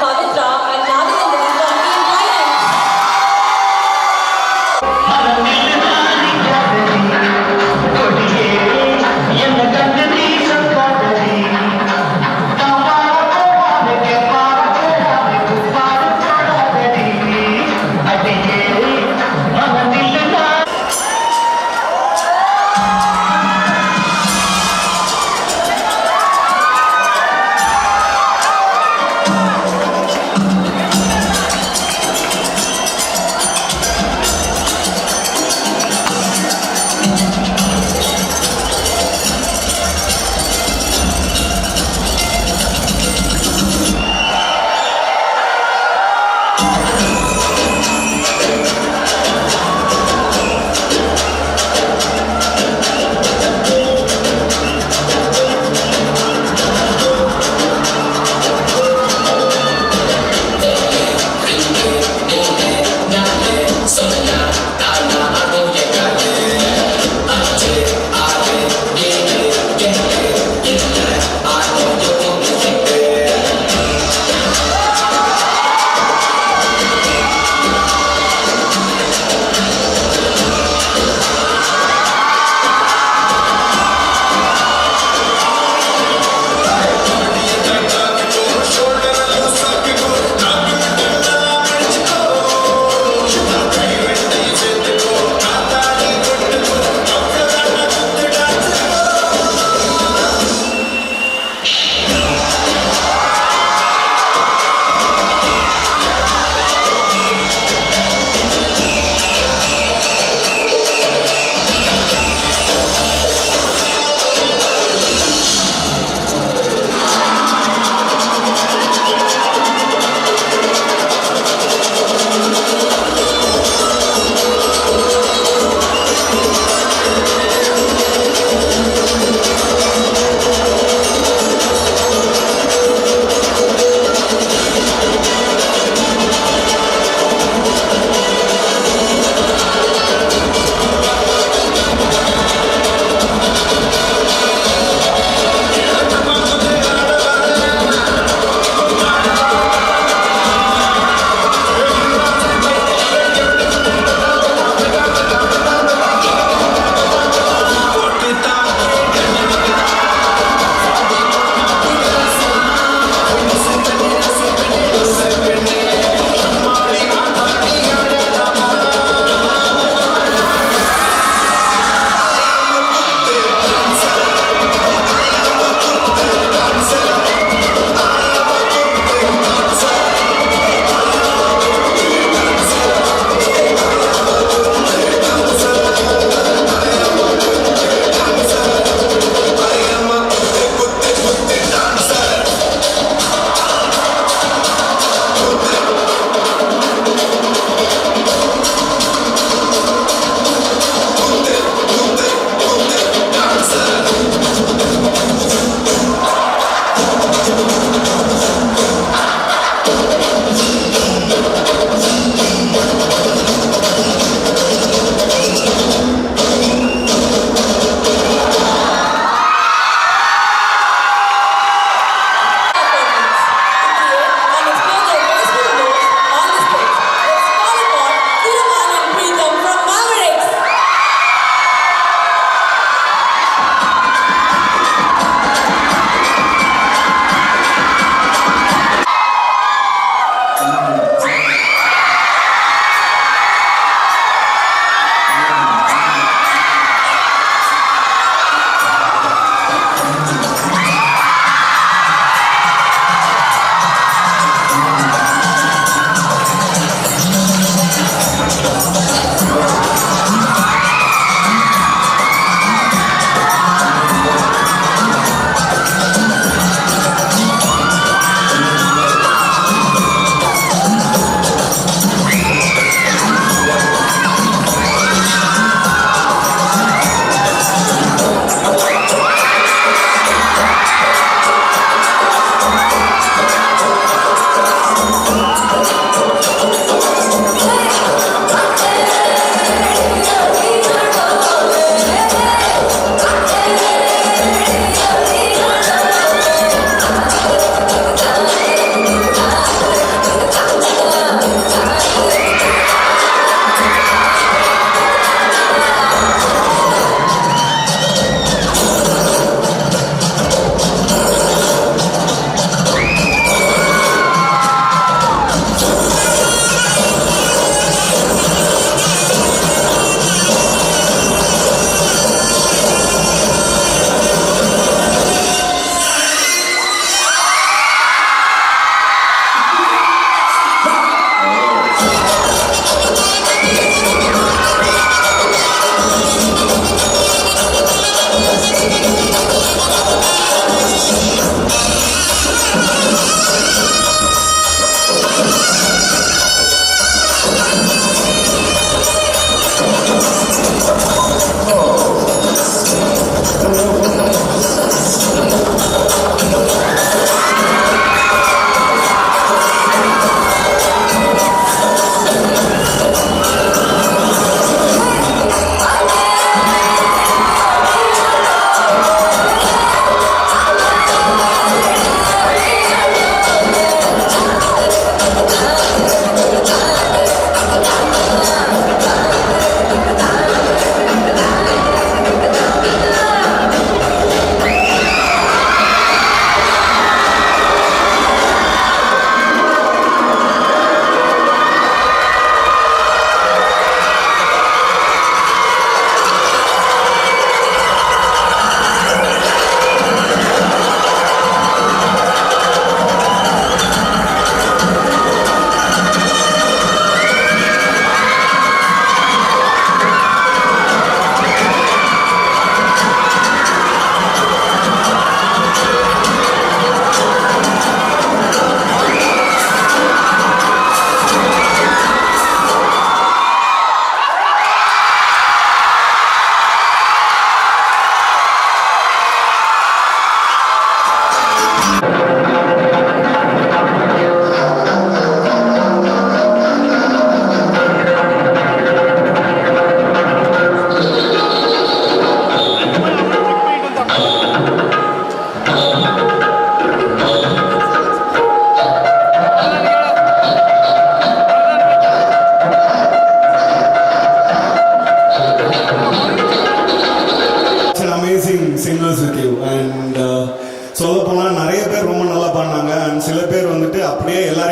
Pavitra and Nagavendra from Team Thailand.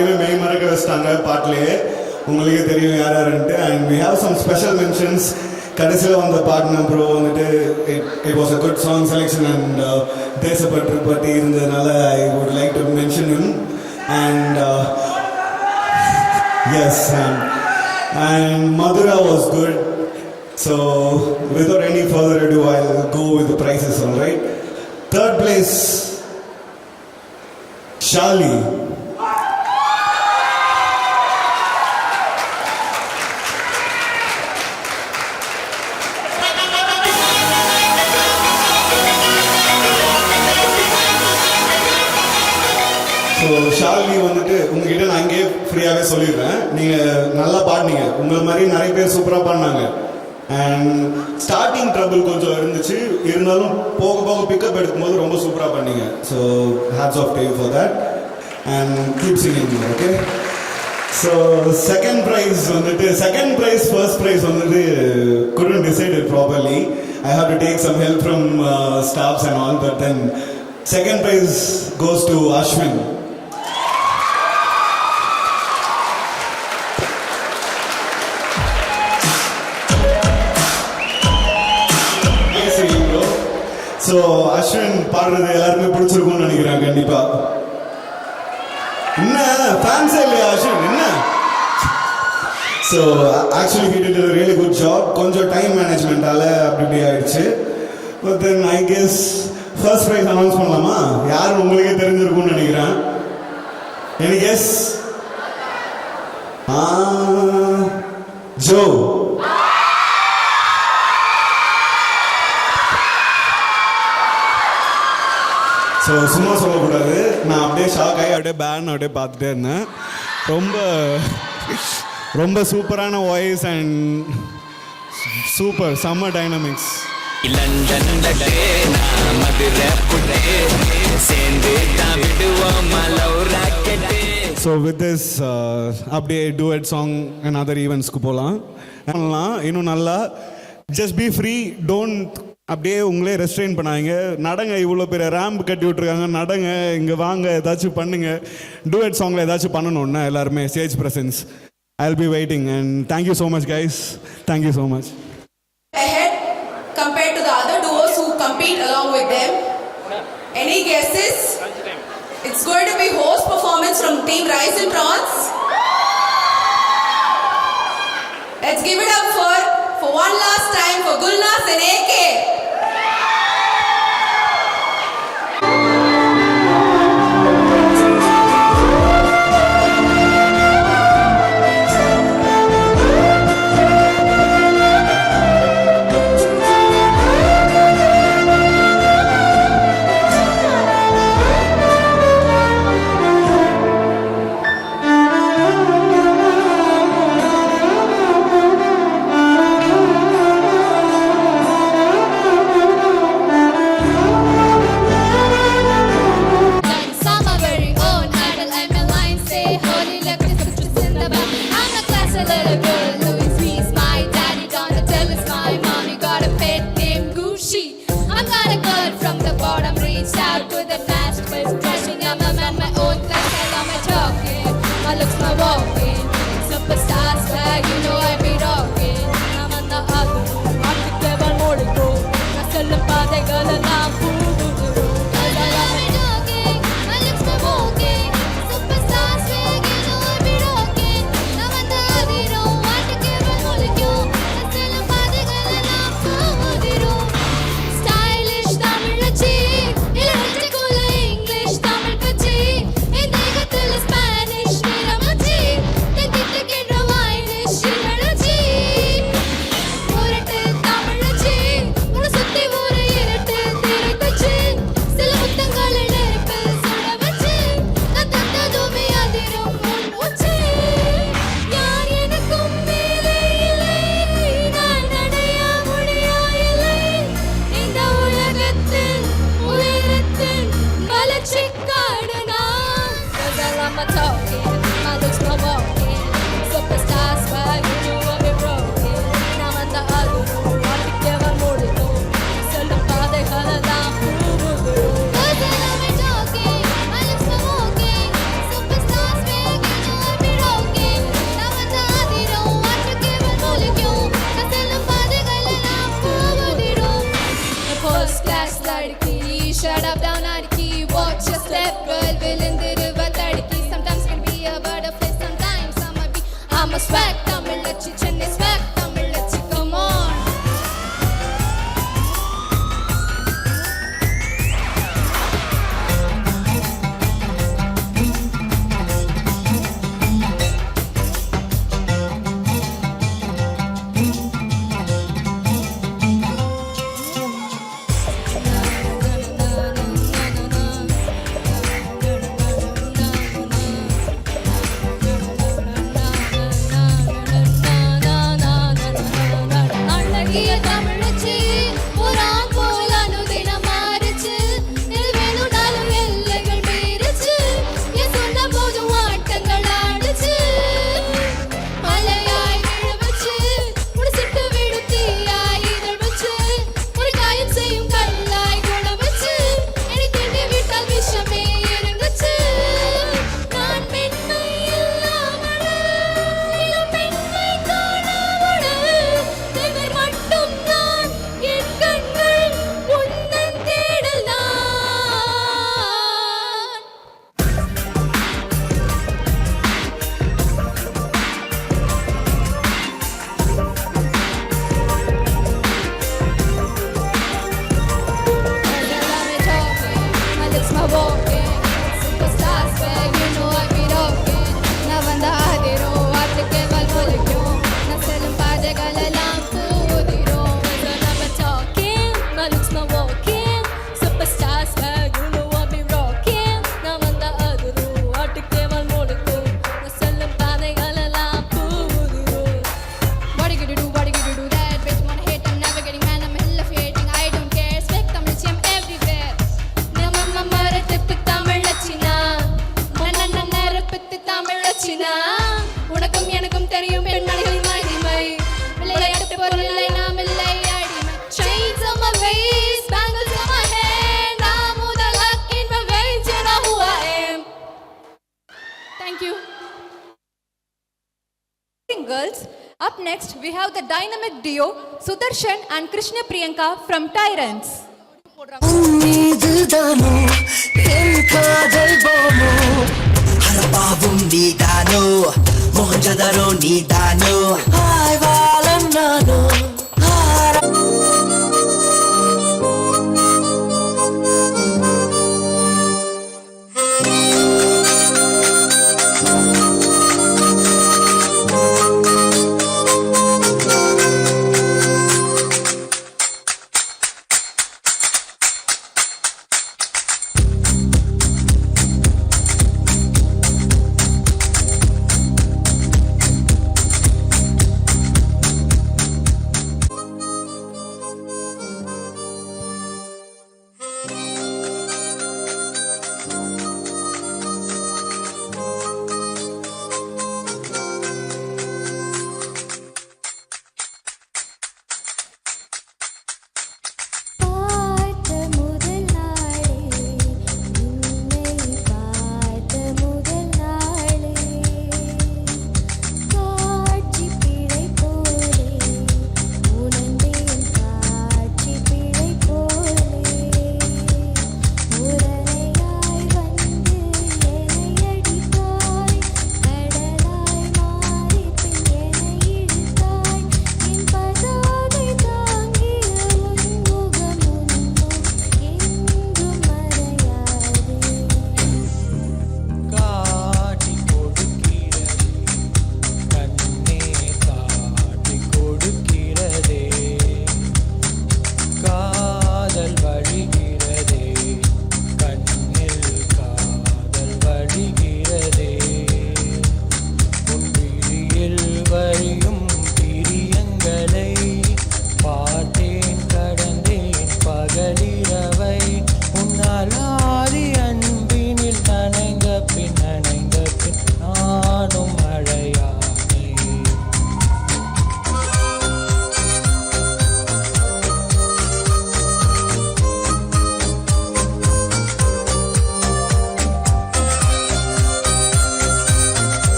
எல்லாரையுமே மெய் மறக்க வச்சிட்டாங்க பாட்டிலேயே. உங்களுக்கே தெரியும் யார் யாருன்ட்டு. And we have some special mentions. கடைசியில் வந்த பாட்னா ப்ரோ வந்துட்டு it was a good song selection and தேசப்பற்று பற்றி இருந்ததுனால I would like to mention him. And S and Madhura was good. So without any further ado, I'll go with the prizes, all right? Third place, Shali. So Shalini வந்துட்டு உங்ககிட்ட நான் அங்கேயே ஃப்ரீயாகவே சொல்லிடுறேன். நீங்கள் நல்லா பாடினீங்க, உங்களை மாதிரி நிறைய பேர் சூப்பராக பாடினாங்க. அண்ட் ஸ்டார்டிங் ட்ரபிள் கொஞ்சம் இருந்துச்சு, இருந்தாலும் போக போக பிக்கப் எடுக்கும்போது ரொம்ப சூப்பராக பண்ணீங்க. So hats off to you for that and keep singing. Okay, so second prize first prize வந்துட்டு couldn't decide it properly. I have to take some help from staffs and all, but then second prize goes to Ashwin. So Ashwin பாடுறது எல்லாருமே பிடிச்சிருக்கும்னு நினைக்கிறேன். கண்டிப்பா என்ன ஃபேன்ஸே இல்லையா அஸ்வின் என்ன? So actually he did a really good job. கொஞ்சம் டைம் மேனேஜ்மெண்ட்டால அப்படி ஆயிடுச்சு. But then I guess first prize announce பண்ணலாமா? யாரும் உங்களுக்கே தெரிஞ்சிருக்கும்னு நினைக்கிறேன். Any guess? ஜோ. ஸோ சும்மா சொல்லக்கூடாது, நான் அப்படியே ஷாக் ஆகி அப்படியே அப்படியே பார்த்துட்டே இருந்தேன். ரொம்ப சூப்பரான voice and super summer dynamics. So with this அப்படியே டூயட் சாங் அண்ட் அதர் ஈவெண்ட்ஸ்க்கு போகலாம். இன்னும் நல்லா ஜஸ்ட் பி ஃப்ரீ, டோன்ட் அப்படியே உங்களே ரெஸ்ட்ரெயின் பண்ணாங்க. நடங்க, இவ்வளோ பெரிய ரேம்ப் கட்டி விட்ருக்காங்க, நடங்க, இங்கே வாங்க, ஏதாச்சும் பண்ணுங்க. டூயட் சாங்கில் ஏதாச்சும் பண்ணணும்னா எல்லாருமே stage presence. I'll be waiting and thank you so much guys. Thank you so much. Ahead compared to the other duos who compete along with them. Any guesses? It's going to be host performance from Team Rice and Prawns. Let's give it up for one last time for Gulnaz and AK. நம்ம swag Thamizhachi Chennai swag Thamizhachi come on அழகிய தமிழச்சி ஒரு ஆண் போல் அனுதினம் மாறிச்சு எது வேணும்னாலும் எல்லைகள் மீறிச்சு என் சொன்ன போதும் ஆட்டங்கள் ஆடுச்சு மலையாய் விழ வச்சு முடிச்சிட்டு விடும் தீயாய் இதழ் வச்சு ஒரு காயம் செய்யும் கல்லாய் குண வச்சு என்னை தீண்டி விட்டால் விஷமே இறங்குச்சு நான் பெண்மை இல்லாமல் இளம் பெண்மை காணாமல் திமிர் மட்டும் நான் என் கண்கள் உந்தன் தேடல் தான் my lips, my walking. Superstars, babe, you know I be rocking. நான் வந்த ஆதிரோ வார்த்தைக்கு வல்வலிக்கும் நான் செல்லும் பாதைகளெல்லாம் கூதிரும் நம்ம talking, my lips, my walking. Superstars, babe, you know I be rocking. நான் வந்த ஆதிரோ வார்த்தைக்கு வல்வலிக்கும் நான் செல்லும் பாதைகளெல்லாம் கூதிரும் What you gonna do that? Bitch wanna hate, I'm never getting mad, I'm hell of hating. I don't care, speak Thamizhachi, I'm everywhere. நம்ம மரத்துக்கு தமிழச்சினா நரப்புக்கு தமிழச்சினா உனக்கும் எனக்கும் தெரியும் பெண்மணிகளின் மகிமை விளையாட்டு பொருள் இல்லை நாம் இல்லை அடிமை chains on my waist bangles on my hand நான் முதல் luck in my veins you know who I am thank you Girls, up next we have the dynamic duo Sudarshan and Krishna Priyanka from Tyrants. உன்மீதுதானோ என் காதல் போமோ ஹரப்பாவும் நீதானோ மோகஞ்சதரோ நீதானோ ஆய்வாளம் நானோ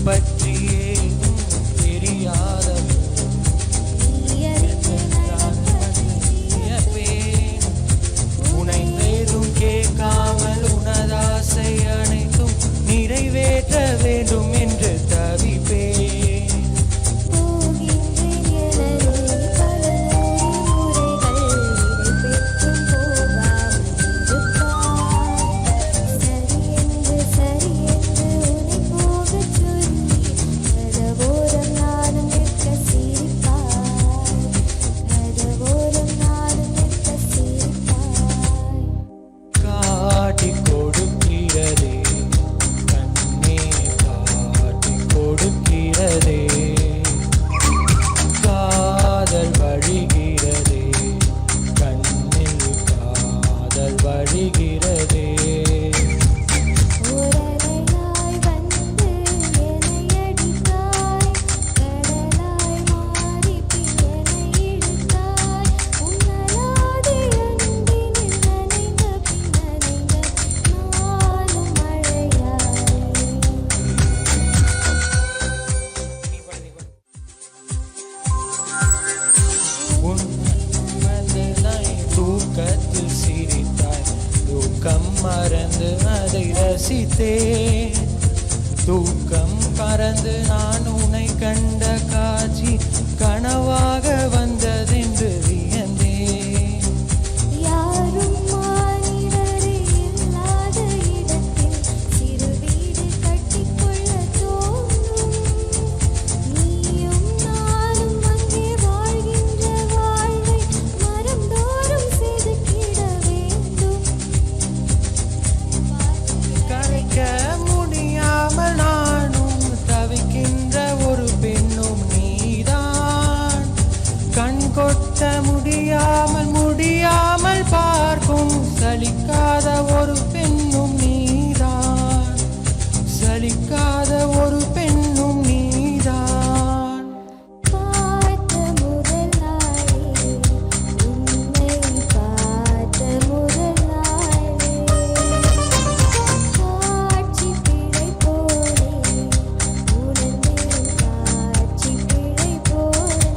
பற்றியே தெரியாதவோ உனை ஏதும் கேட்காமல் உனதாசை அனைத்தும் நிறைவேற்ற வேண்டும் என்று தவிப்பேன். காட்டிக் கொடுக்கிறதே கண்ணே, காட்டிக் கொடுக்கிறதே காதல் வழிகிறதே கண்ணில் காதல் வழிகிறதே. தூக்கத்தில் சிரித்தாய், தூக்கம் மறந்து அதை ரசித்தேன். தூக்கம் பறந்து நான் உன்னை கண்ட காட்சி கனவாக வந்ததென்று வியந்தேன். யாரும் மானிடரே இல்லாத இடத்தில் சிறு வீடு கட்டிக்கொள்ள தோன்றும். நீயும் நானும் அங்கே வாழ்கின்ற வாழ்வை மரந்தோறும் செதுக்கிட வேண்டும். கரைக்க முடியாமல் நானும் தவிக்கின்ற ஒரு பெண்ணும் நீதான். கண் கொட்ட முடியாமல் பார்க்கும் சலிக்காத ஒரு பெண்ணும் நீதான். சலிக்காத ஒரு பெண்ணும் நீதான். பார்த்த முதல் நாளே உன்னை பார்த்த முதல் நாளே காட்சி பிழை போலே உணர்ந்தேன், காட்சி பிழை போலே.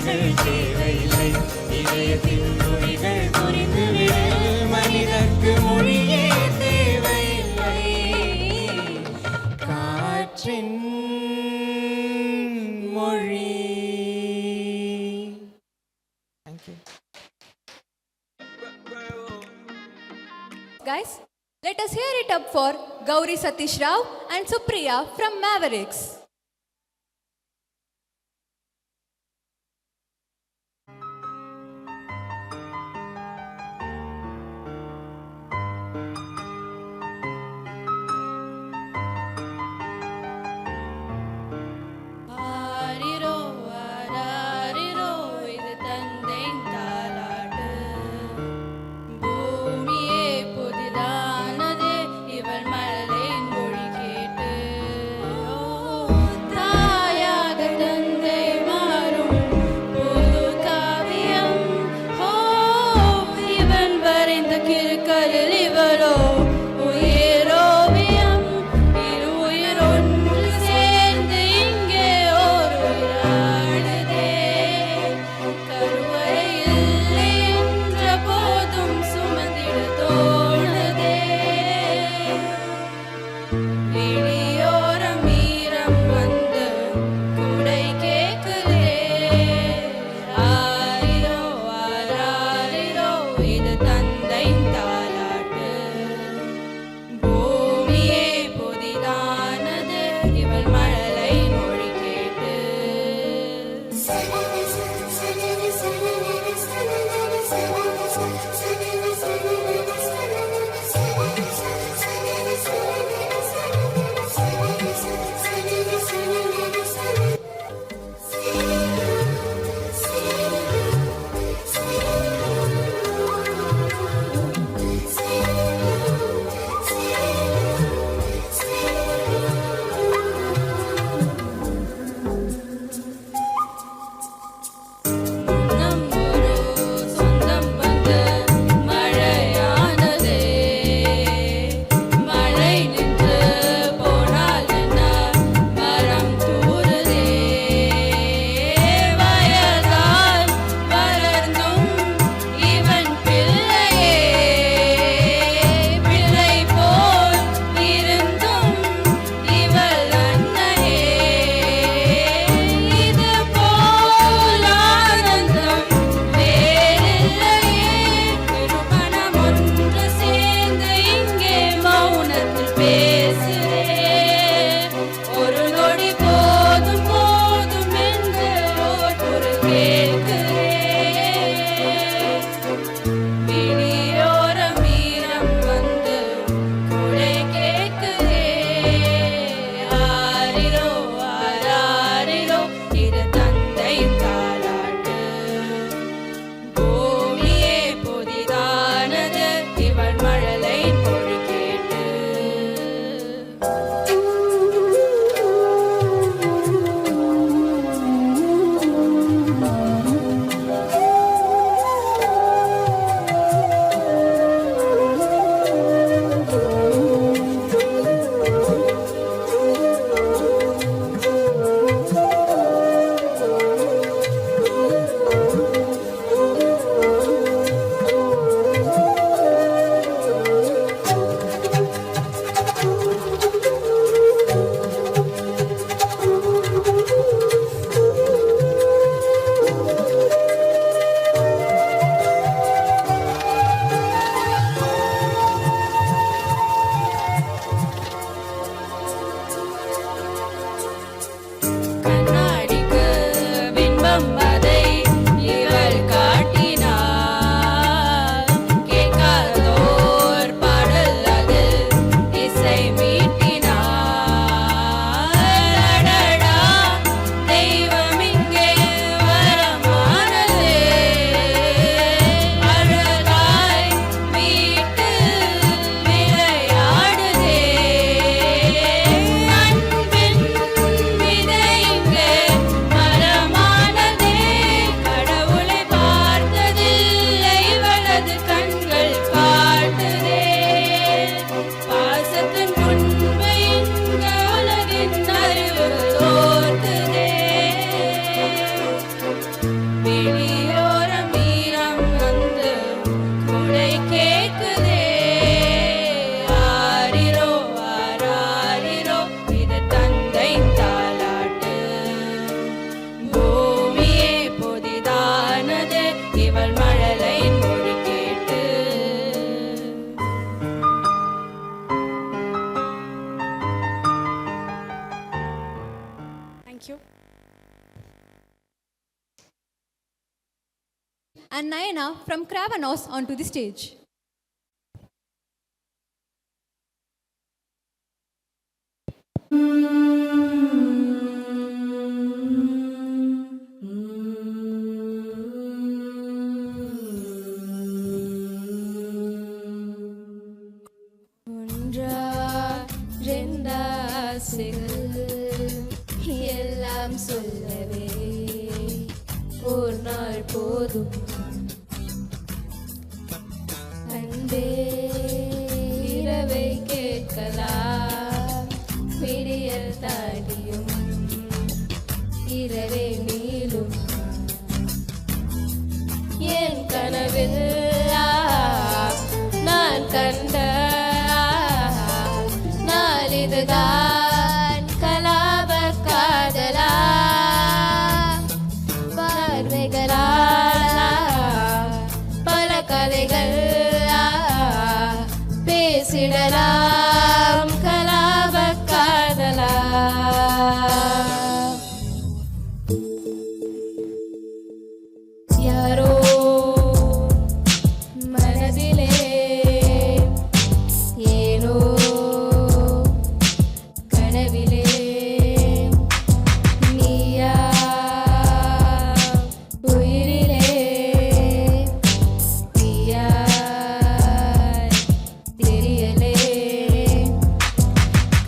மொழிகள் தேவையில்லை இதயத்தின் மொழிகள் புரிந்துவிடு மனிதர்க்கு மொழியே தேவையில்லை காற்றின் மொழி. Thank you. Guys, let us hear it up for Gauri Satish Rao and Supriya from Mavericks. ஆரிரோ ஆராரிரோ இது தந்தையின் தாலாட்டு பூமியே புதிதானதே இவள் மழலையின் மொழி கேட்டு இவள் மழலையின் மொழி கேட்டு. Thank you. And Nayana from Kravanos onto the stage. ஒன்றா ரெண்டாசைகள் எல்லாம் சொல்லவே ஒரு நாள் போதும் அன்பே இரவை கேட்கலாம் விடியல் தாண்டியும் இரவே நீளும் என் கனவில் நான் கண்ட நாளிதுதான் கலாப காதலா பார்வைகளா பல கதைகள் பேசிடலாம் கலாப காதலா. யாரோ மனதிலே ஏனோ கனவிலே நீயா உயிரிலே நீயா தெரியலே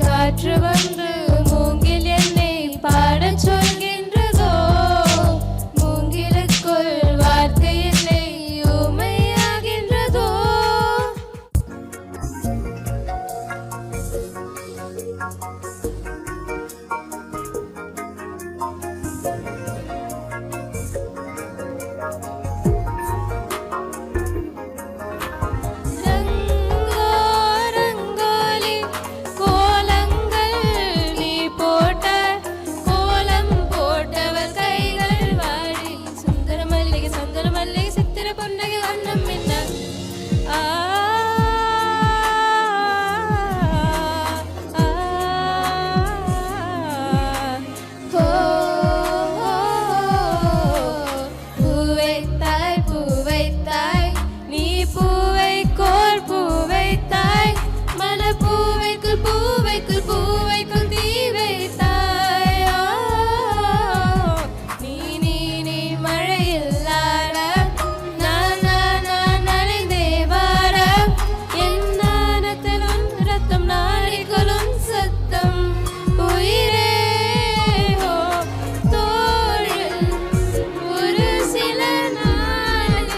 காற்று வந்து மூங்கில் என்னை பாடச் சொல்கின்றதோ மூங்கிலுக்குள் வார்த்தை என்னை ஊமையாகின்றதோ. ரங்கோ ரங்கோலி கோலங்கள் நீ போட்ட கோலம் போட்டவர் கைகள் வாடி சுந்தர மல்லிகை சித்திர பொன்னகை வண்ணம் மின்ன ஆ பூவைத்தாய் நீ பூவைக்கோள் பூவைத்தாய் மன பூவைக்குள் தீ வைத்தாய். நீ மழையில் ஆட நான் நனைந்தே வார என் நாணத்திலும் ரத்தம் நாடிகளும் சத்தம் உயிரே ஓ தோழில் ஒரு சில நாளில்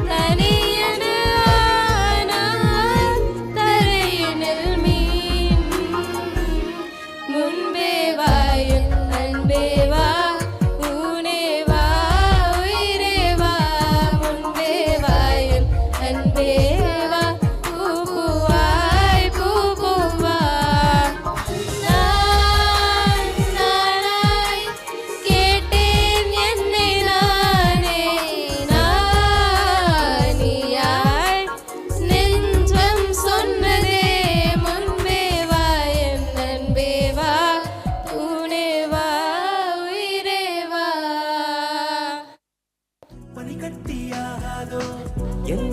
தனியன ஆனால் தரையினில் மீன். முன்பே வா என் அன்பே வா ஊனே வா உயிரே வா முன்பே வா என் அன்பே வா பூவாய் பூவா. நானாய் கேட்டேன் என்னை நானே நானியாய் நெஞ்சம் சொன்னதே முன்பே வா என் அன்பே வா ஊனே வா உயிரே வா. பனிக்கட்டியாகாதோ